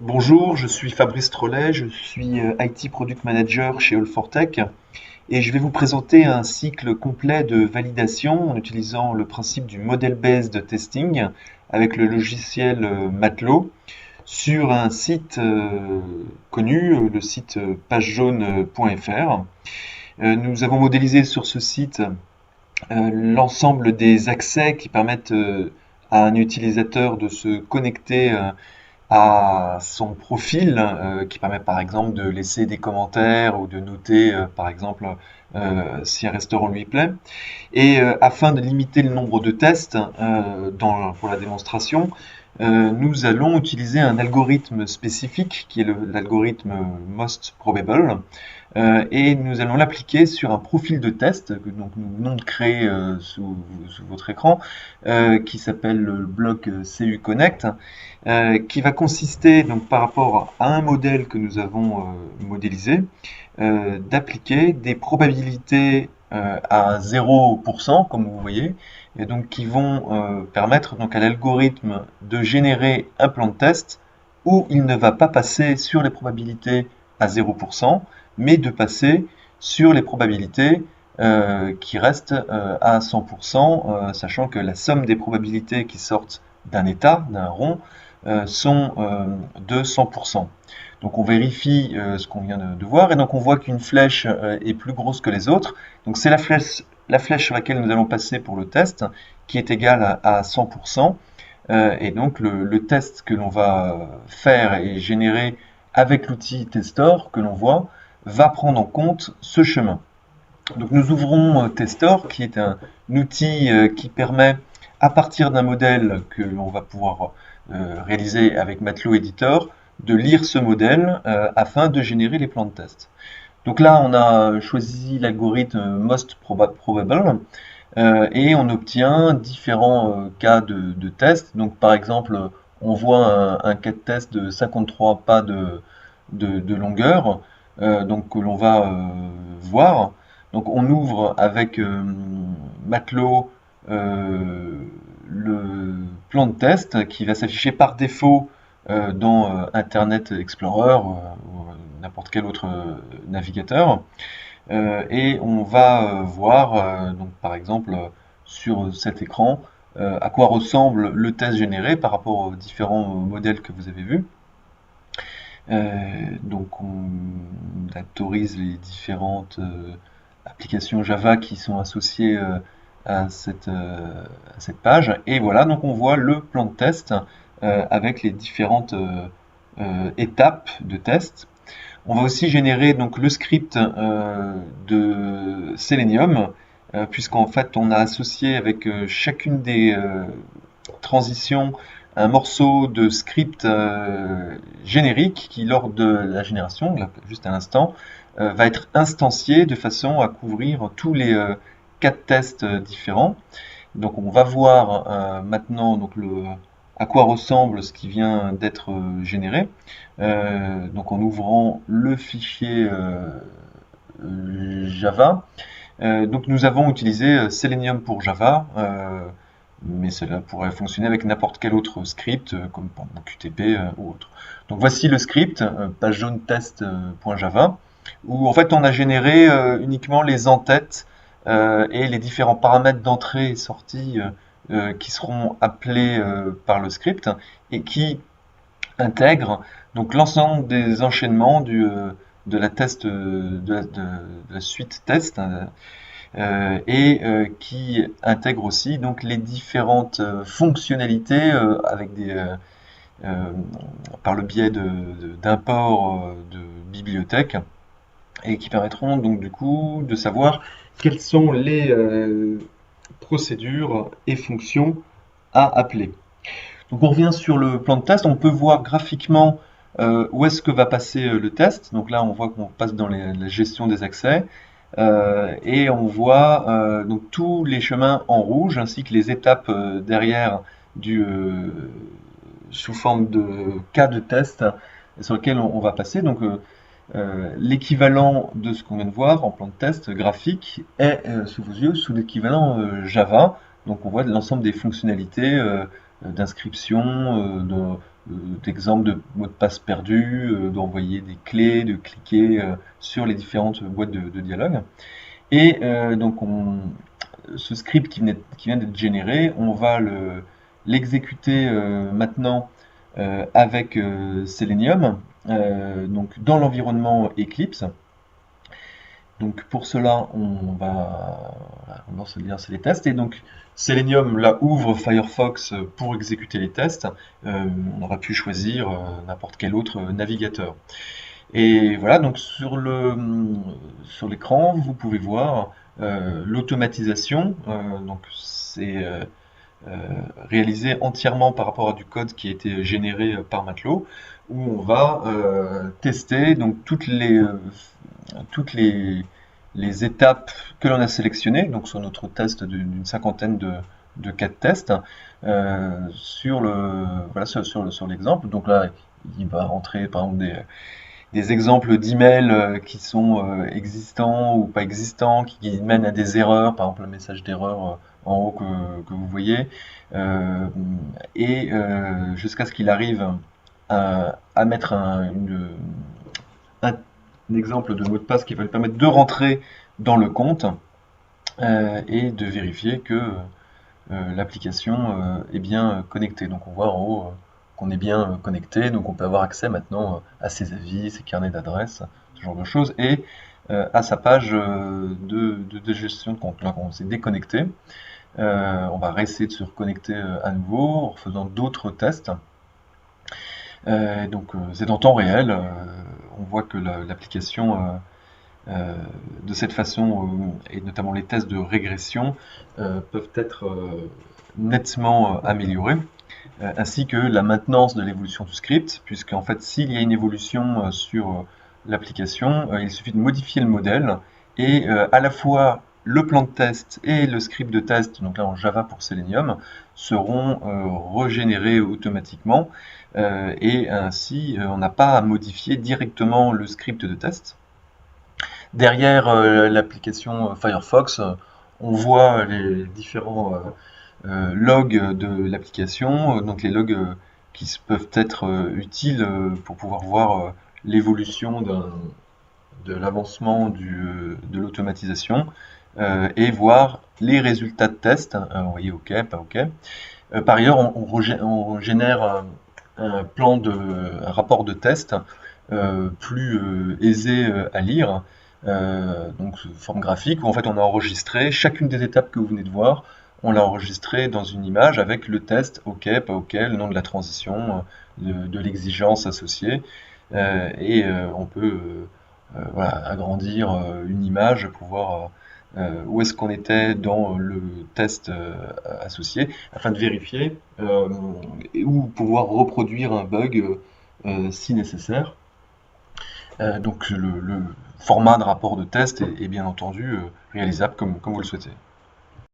Bonjour, je suis Fabrice Trollet, je suis IT Product Manager chez All4Tech et je vais vous présenter un cycle complet de validation en utilisant le principe du model-based testing avec le logiciel Matelot sur un site connu, le site pagejaune.fr. Nous avons modélisé sur ce site l'ensemble des accès qui permettent à un utilisateur de se connecter à son profil, qui permet par exemple de laisser des commentaires ou de noter par exemple si un restaurant lui plaît. Et afin de limiter le nombre de tests pour la démonstration, nous allons utiliser un algorithme spécifique qui est l'algorithme Most Probable, et nous allons l'appliquer sur un profil de test que donc, nous venons de créer sous votre écran, qui s'appelle le bloc CU Connect, qui va consister donc par rapport à un modèle que nous avons modélisé, d'appliquer des probabilités à 0%, comme vous voyez, et donc qui vont permettre donc à l'algorithme de générer un plan de test où il ne va pas passer sur les probabilités à 0%, mais de passer sur les probabilités qui restent à 100%, sachant que la somme des probabilités qui sortent d'un état, d'un rond, sont de 100%. Donc on vérifie ce qu'on vient de voir, et donc on voit qu'une flèche est plus grosse que les autres. Donc c'est la flèche sur laquelle nous allons passer pour le test, qui est égale à 100%. Et donc le test que l'on va faire et générer avec l'outil Testor que l'on voit va prendre en compte ce chemin. Donc nous ouvrons Testor, qui est un outil qui permet, à partir d'un modèle que l'on va pouvoir réaliser avec Matelot Editor, de lire ce modèle afin de générer les plans de test. Donc là, on a choisi l'algorithme Most Probable et on obtient différents cas de tests. Donc par exemple, on voit un cas de test de 53 pas de longueur, donc que l'on va voir. Donc on ouvre avec Matelot le plan de test qui va s'afficher par défaut dans Internet Explorer ou n'importe quel autre navigateur. Et on va voir, donc, par exemple, sur cet écran, à quoi ressemble le test généré par rapport aux différents modèles que vous avez vus. Donc on autorise les différentes applications Java qui sont associées à cette page. Et voilà, donc on voit le plan de test avec les différentes étapes de test. On va aussi générer donc le script de Selenium, puisqu'en fait on a associé avec chacune des transitions un morceau de script générique qui, lors de la génération, là, juste à l'instant, va être instancié de façon à couvrir tous les 4 tests différents. Donc on va voir maintenant donc à quoi ressemble ce qui vient d'être généré. Donc en ouvrant le fichier Java. Donc nous avons utilisé Selenium pour Java, mais cela pourrait fonctionner avec n'importe quel autre script, comme par exemple Qtp ou autre. Donc voici le script, pagejaune-test.java, où en fait on a généré uniquement les entêtes et les différents paramètres d'entrée et sortie qui seront appelés par le script et qui intègrent donc l'ensemble des enchaînements de la test de la suite test et qui intègre aussi donc les différentes fonctionnalités avec par le biais d'import de bibliothèques et qui permettront donc du coup de savoir quelles sont les procédures et fonctions à appeler. Donc on revient sur le plan de test, on peut voir graphiquement où est-ce que va passer le test. Donc là on voit qu'on passe dans la gestion des accès et on voit donc tous les chemins en rouge ainsi que les étapes derrière sous forme de cas de test sur lequel on va passer. Donc l'équivalent de ce qu'on vient de voir en plan de test graphique est sous vos yeux sous l'équivalent Java. Donc on voit l'ensemble des fonctionnalités d'inscription, d'exemples de mots de passe perdus, d'envoyer des clés, de cliquer sur les différentes boîtes de dialogue. Et donc ce script qui vient d'être généré, on va l'exécuter maintenant avec Selenium, donc dans l'environnement Eclipse. Donc pour cela, on va lance les tests. Et donc Selenium là ouvre Firefox pour exécuter les tests. On aura pu choisir n'importe quel autre navigateur. Et voilà, donc sur l'écran, vous pouvez voir l'automatisation. Donc c'est réalisé entièrement par rapport à du code qui a été généré par Matelot, où on va tester donc toutes les étapes que l'on a sélectionnées, donc sur notre test d'une cinquantaine de cas de tests, sur l'exemple. Donc là, il va rentrer par exemple des exemples d'emails qui sont existants ou pas existants, qui mènent à des erreurs, par exemple le message d'erreur en haut que vous voyez, jusqu'à ce qu'il arrive à mettre un exemple de mot de passe qui va lui permettre de rentrer dans le compte et de vérifier que l'application est bien connectée. Donc on voit en haut qu'on est bien connecté, donc on peut avoir accès maintenant à ses avis, ses carnets d'adresses, ce genre de choses, et à sa page de gestion de compte. Là, on s'est déconnecté. On va réessayer de se reconnecter à nouveau en faisant d'autres tests. Donc c'est en temps réel. On voit que l'application de cette façon, et notamment les tests de régression, peuvent être nettement améliorés, ainsi que la maintenance de l'évolution du script, puisqu'en fait s'il y a une évolution sur l'application, il suffit de modifier le modèle, et à la fois le plan de test et le script de test, donc là en Java pour Selenium, seront régénérés automatiquement, et ainsi on n'a pas à modifier directement le script de test. Derrière l'application Firefox, on voit les différents logs de l'application, donc les logs qui peuvent être utiles pour pouvoir voir l'évolution de l'avancement de l'automatisation et voir les résultats de test. Vous voyez, OK, pas OK. Par ailleurs, on génère un rapport de test plus aisé à lire, donc sous forme graphique, où en fait on a enregistré chacune des étapes que vous venez de voir, on l'a enregistré dans une image avec le test OK, pas OK, le nom de la transition, de l'exigence associée, et on peut voilà, agrandir une image pour voir où est-ce qu'on était dans le test associé, afin de vérifier ou pouvoir reproduire un bug si nécessaire. Donc le format de rapport de test est bien entendu réalisable comme vous le souhaitez.